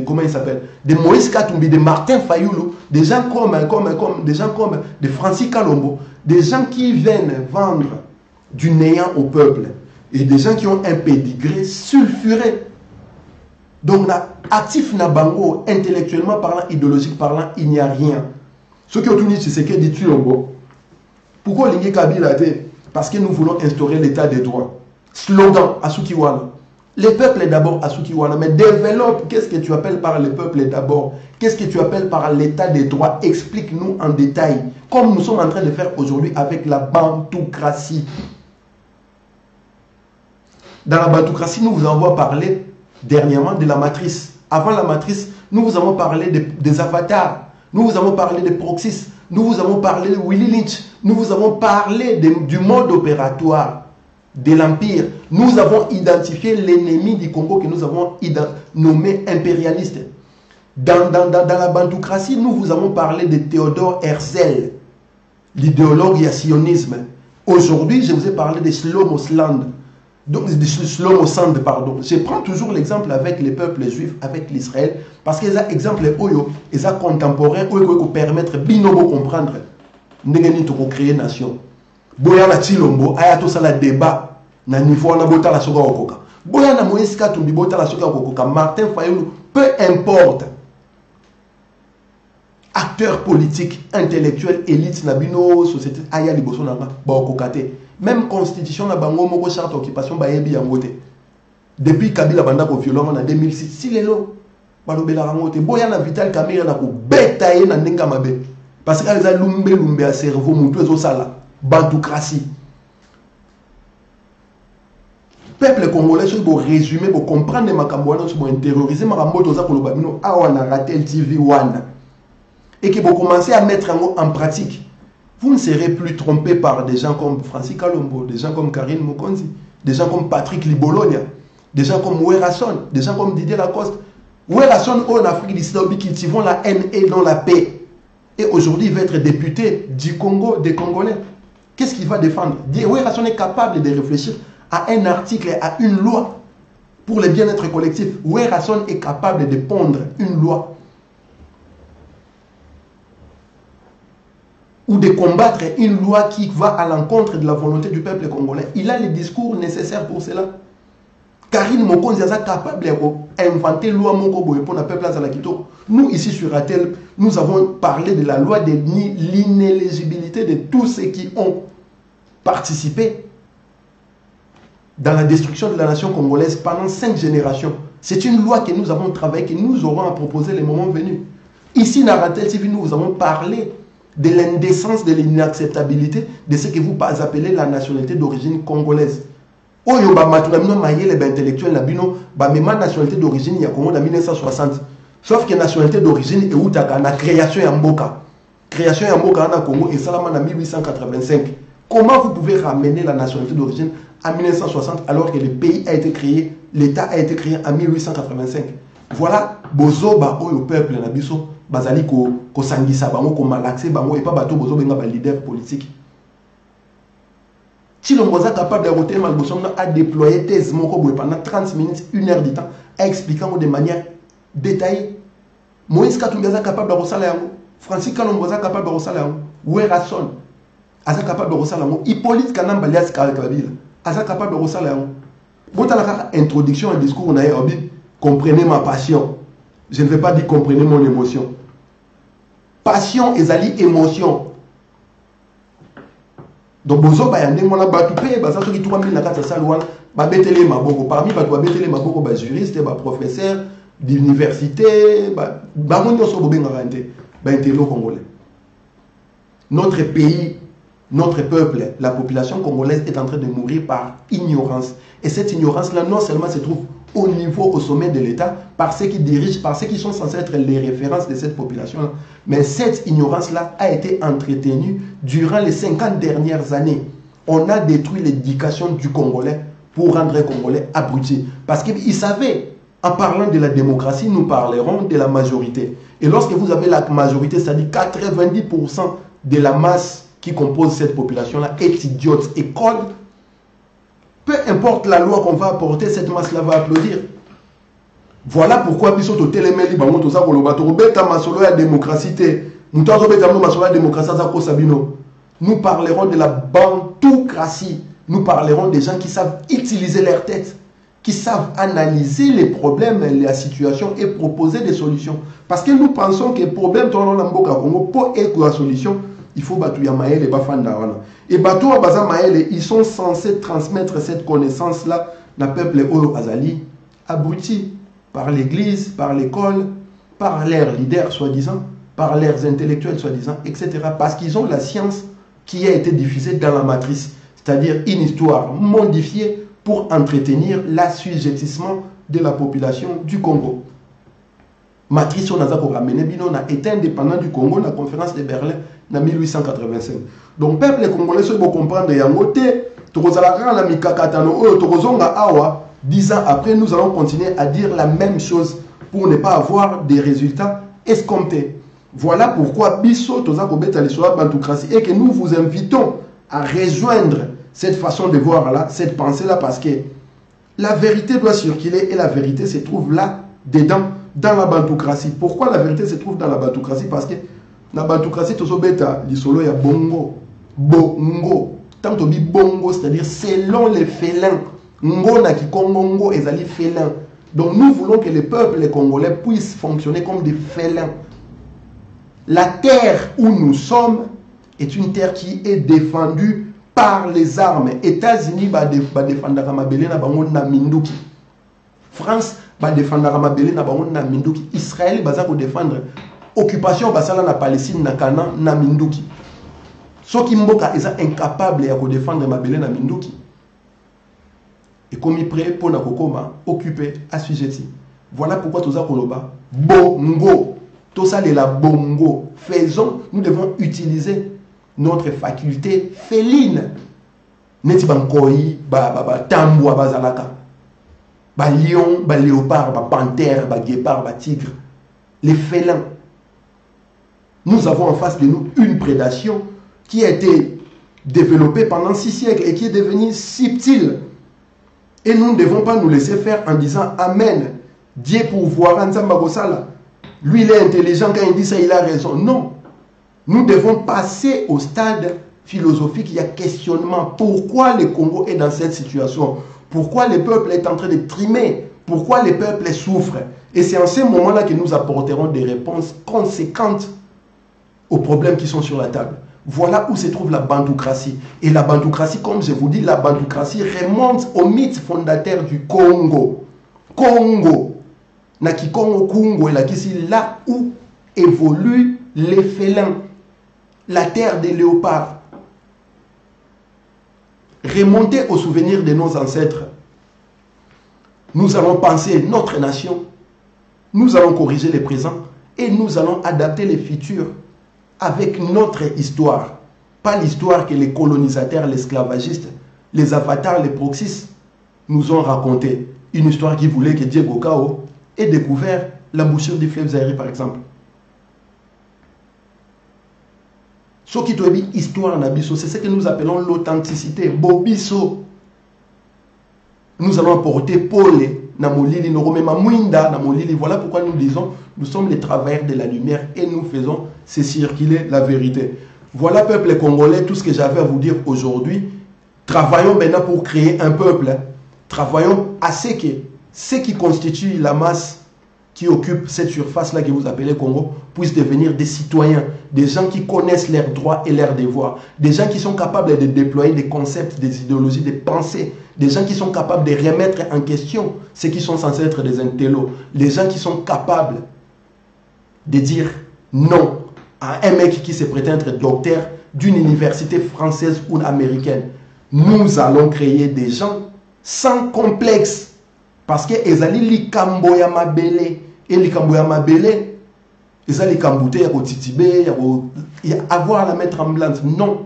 comment il s'appelle, des Moïse Katumbi, des Martin Fayoulou, des gens comme des Francis Kalombo, des gens qui viennent vendre du néant au peuple et des gens qui ont un pédigré sulfuré. Donc, actif na bango, intellectuellement parlant, idéologique parlant, il n'y a rien. Ce qui ont dit, c'est ce que dit Tulombo. Pourquoi l'Ingi Kabila? Parce que nous voulons instaurer l'état des droits. Slogan, Asukiwana. Les peuples d'abord, Asukiwana. Mais développe, qu'est-ce que tu appelles par les peuples d'abord? Qu'est-ce que tu appelles par l'état des droits? Explique-nous en détail. Comme nous sommes en train de faire aujourd'hui avec la bantoukratie. Dans la bantoukratie, nous vous avons parlé dernièrement de la matrice. Avant la matrice, nous vous avons parlé des avatars. Nous vous avons parlé des proxys. Nous vous avons parlé de Willy Lynch. Nous vous avons parlé du mode opératoire de l'Empire. Nous avons identifié l'ennemi du Congo que nous avons nommé impérialiste. Dans la bantoukratie, nous vous avons parlé de Théodore Herzl, l'idéologue du sionisme. Aujourd'hui, je vous ai parlé de Shlomo Sand. Donc, Shlomo Sand, pardon. Je prends toujours l'exemple avec les peuples juifs, avec l'Israël, parce qu'ils ont exemple oyo, ils ont contemporain, oyo qui permettre binobo comprendre. Ndengeni to créer nation. Boya la Chilombo, aya to sala débat na niveau na bota la soka okoka. Boya na Moïse Katumbi bota la soka okoka. Martin Fayoulou, peu importe. Acteur politique, intellectuel, élite na bino société aya liboso na ba okokate. Même constitution na bango moko charte occupation ba yebi yangote. Depuis Kabila banda ko violent en 2006, si lelo balobela rangote. Boya na Vital Kamerhe na ko beta ye na ndenga mabe. Parce qu'elles ont lumbe à cerveau, moutou et sala, bantoukratie. peuple congolais soki borésume bocomprendre makambo wana soki bointérioriser makambo toza koloba bino awa na Ratel TV wana et que commencez à mettre en pratique, vous ne serez plus trompé par des gens comme Francis Kalombo, des gens comme Karine Mokonzi, des gens comme Patrick Libolonia, des gens comme Werrason, des gens comme Didier Lacoste. Werrason, en Afrique du Sud, qui cultivent la haine et non la paix. Et aujourd'hui, il va être député du Congo, des Congolais. Qu'est-ce qu'il va défendre? Werrason est capable de réfléchir à un article, à une loi pour le bien-être collectif. Werrason est capable de pondre une loi ou de combattre une loi qui va à l'encontre de la volonté du peuple congolais. Il a les discours nécessaires pour cela. Karine Mokonzi est capable d'inventer loi moko boye pour le peuple azalakito. Nous, ici sur Ratel, nous avons parlé de la loi de l'inéligibilité de tous ceux qui ont participé dans la destruction de la nation congolaise pendant 5 générations. C'est une loi que nous avons travaillé, que nous aurons à proposer les moments venus. Ici, dans Ratel TV, nous avons parlé de l'indécence, de l'inacceptabilité de ce que vous appelez la nationalité d'origine congolaise. Oyo ba maturabino mayele ba intellectuel na bino ba mema nationalité d'origine ya Congo en 1960. Sauf que nationalité d'origine est outaka na création ya mboka. Création ya mboka na Congo et salama en 1885. Comment vous pouvez ramener la nationalité d'origine en 1960 alors que le pays a été créé, l'État a été créé en 1885? Voilà bozo ba oyo peuple na biso bazali ko sangisa bango ko malaxer bango et pas bato bozo benga ba leader politique. Chilombo est capable de roter Malbosonga à déployer thèse pendant 30 minutes, 1 heure de temps, expliquant de manière détaillée. Moïse Katumbi est capable de rosala yango, Francis Kalombo est capable de rosala yango, Werrason est capable de rosala yango, Hippolyte Kanamba Lias Kabila est capable de rosala yango. Bon, la introduction et discours, on a dit comprenez ma passion. Je ne vais pas dire comprenez mon émotion. Passion et zali émotion. Donc bozo bayande mona batu pe baza soki 3000 na kata salwana ba betele maboko parmi batu ba betele maboko ba juriste ba professeur d'université ba monyo so bobenga rente ba intello congolais. Notre pays, notre peuple, la population congolaise est en train de mourir par ignorance. Et cette ignorance là non seulement se trouve au niveau, au sommet de l'État, par ceux qui dirigent, par ceux qui sont censés être les références de cette population-là. Mais cette ignorance-là a été entretenue durant les 50 dernières années. On a détruit l'éducation du Congolais pour rendre les Congolais abrutis. Parce qu'ils savaient, en parlant de la démocratie, nous parlerons de la majorité. Et lorsque vous avez la majorité, c'est-à-dire 90% de la masse qui compose cette population-là est idiote et colle, peu importe la loi qu'on va apporter, cette masse-là va applaudir. Voilà pourquoi biso telemeli bango toza koloba to beta masolo ya démocratie te. Muto beta masolo ya démocratie za ko sabino. Nous parlerons de la bantoocratie. Nous parlerons des gens qui savent utiliser leur tête, qui savent analyser les problèmes, la situation et proposer des solutions. Parce que nous pensons que le problème dans la mboka Congo pour être la solution, il faut battre Yamael et Bafanda. Et Batou Abaza Maël, ils sont censés transmettre cette connaissance-là dans le peuple Oyo Azali, abruti par l'église, par l'école, par leurs leaders soi-disant, par leurs intellectuels soi-disant, etc. Parce qu'ils ont la science qui a été diffusée dans la matrice, c'est-à-dire une histoire modifiée pour entretenir l'assujettissement de la population du Congo. Matrice, on a ramené, on a été indépendant du Congo, la conférence de Berlin en 1885. Donc, le peuple congolais, si vous comprenez, il y a un côté, 10 ans après, nous allons continuer à dire la même chose pour ne pas avoir des résultats escomptés. Voilà pourquoi Bisso, et que nous vous invitons à rejoindre cette façon de voir là, cette pensée-là, parce que la vérité doit circuler et la vérité se trouve là, dedans, dans la bantoocratie. Pourquoi la vérité se trouve dans la bantoocratie? Parce que la bantoocratie, l'isolo ya bongo. Bongo. Tant que dit bongo, c'est-à-dire selon les félins. Ngo na kikongo ezali félins. Donc nous voulons que les peuples congolais puissent fonctionner comme des félins. La terre où nous sommes est une terre qui est défendue par les armes. États-Unis va défendre Ramabele na bango na Minduki. France va défendre Ramabele na bango na Minduki. Israël va défendre occupation basala na Palestine na Canaan na Minduki. Ceux qui mboka est incapable de défendre Mabele na Minduki. et comme il prêt pour na kokoma occupé assujetti. Voilà pourquoi tout ça koloba bongo. Tout ça de la bongo. Faisons, nous devons utiliser notre faculté féline. Neti bankoi, tambou, bazalaka. Ba lion, ba léopard, ba panthère, ba guépard, ba tigre. Les félins. Nous avons en face de nous une prédation qui a été développée pendant 6 siècles et qui est devenue subtile. Et nous ne devons pas nous laisser faire en disant Amen. Dieu pour voir Nzamba Gosala. Lui, il est intelligent quand il dit ça, il a raison. Non. Nous devons passer au stade philosophique. Il y a questionnement. Pourquoi le Congo est dans cette situation? Pourquoi le peuple est en train de trimer? Pourquoi le peuple souffre? Et c'est en ce moment-là que nous apporterons des réponses conséquentes aux problèmes qui sont sur la table. Voilà où se trouve la bantoukratie. Et la bantoukratie, comme je vous dis, la bantoukratie remonte au mythe fondateur du Congo. Congo. Naki Congo Congo, et là où évoluent les félins. La terre des léopards. Remonter au souvenir de nos ancêtres. Nous allons penser notre nation. Nous allons corriger les présents. Et nous allons adapter les futurs avec notre histoire. Pas l'histoire que les colonisateurs, les esclavagistes, les avatars, les proxys nous ont raconté. Une histoire qui voulait que Diego Cao ait découvert l'embouchure du fleuve Zaïre, par exemple. Ce qui te dit histoire Nabiso, c'est ce que nous appelons l'authenticité. Bobiso. Nous allons apporter Paul, Namolili, Noromema Mwinda, Namolili. Voilà pourquoi nous disons, nous sommes les travailleurs de la lumière et nous faisons se circuler la vérité. Voilà, peuple congolais, tout ce que j'avais à vous dire aujourd'hui. Travaillons maintenant pour créer un peuple. Travaillons à ce qui constitue la masse qui occupe cette surface-là que vous appelez Congo, puissent devenir des citoyens, des gens qui connaissent leurs droits et leurs devoirs, des gens qui sont capables de déployer des concepts, des idéologies, des pensées, des gens qui sont capables de remettre en question ce qui sont censés être des intellos, des gens qui sont capables de dire non à un mec qui se prétend être docteur d'une université française ou américaine. Nous allons créer des gens sans complexe, parce que ezali likambo ya mabele et likambo ya mabele ezali likambo te ya kotitibe ya avoir la mettre en blanc. Non,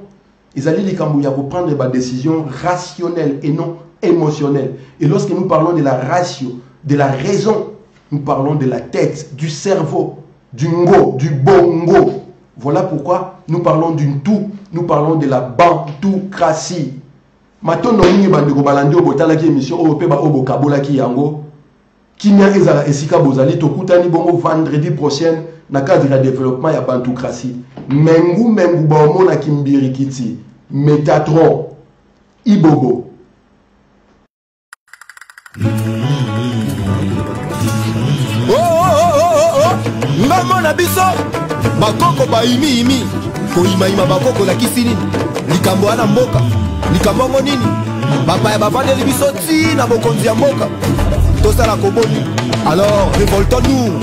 ezali likambo ya prendre des décisions rationnelles et non émotionnelles. Et lorsque nous parlons de la ratio, de la raison, nous parlons de la tête, du cerveau, du ngo, du bongo. Voilà pourquoi nous parlons d'une tout, nous parlons de la bantoukratie. Maintenant, nous avons balandi botala ki émission au peba obo kabola ki yango. Kimia ezala esika bozali tokutani bongo vendredi prochain na cadre de développement ya bantoukratie. Mengu ba omona kimbirikiti. Métatron Ibobo. Maman na biso bakoko ba imi ko ima bakoko la kisini likambo ana mboka likambo nini papa ya bavandeli biso ti na bokonzi ya mboka tosala koboni. Alors révoltons-nous.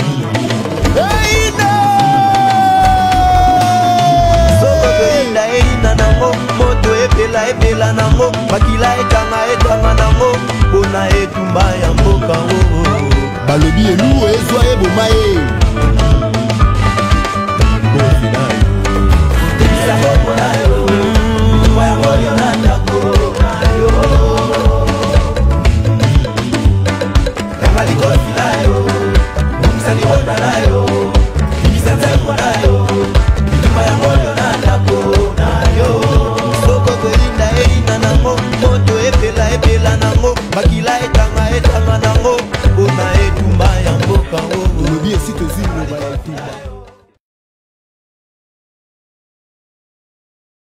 Nango moto epela nango makila ekanga nango pona etumba ya mboka balobi elu ezwa eboma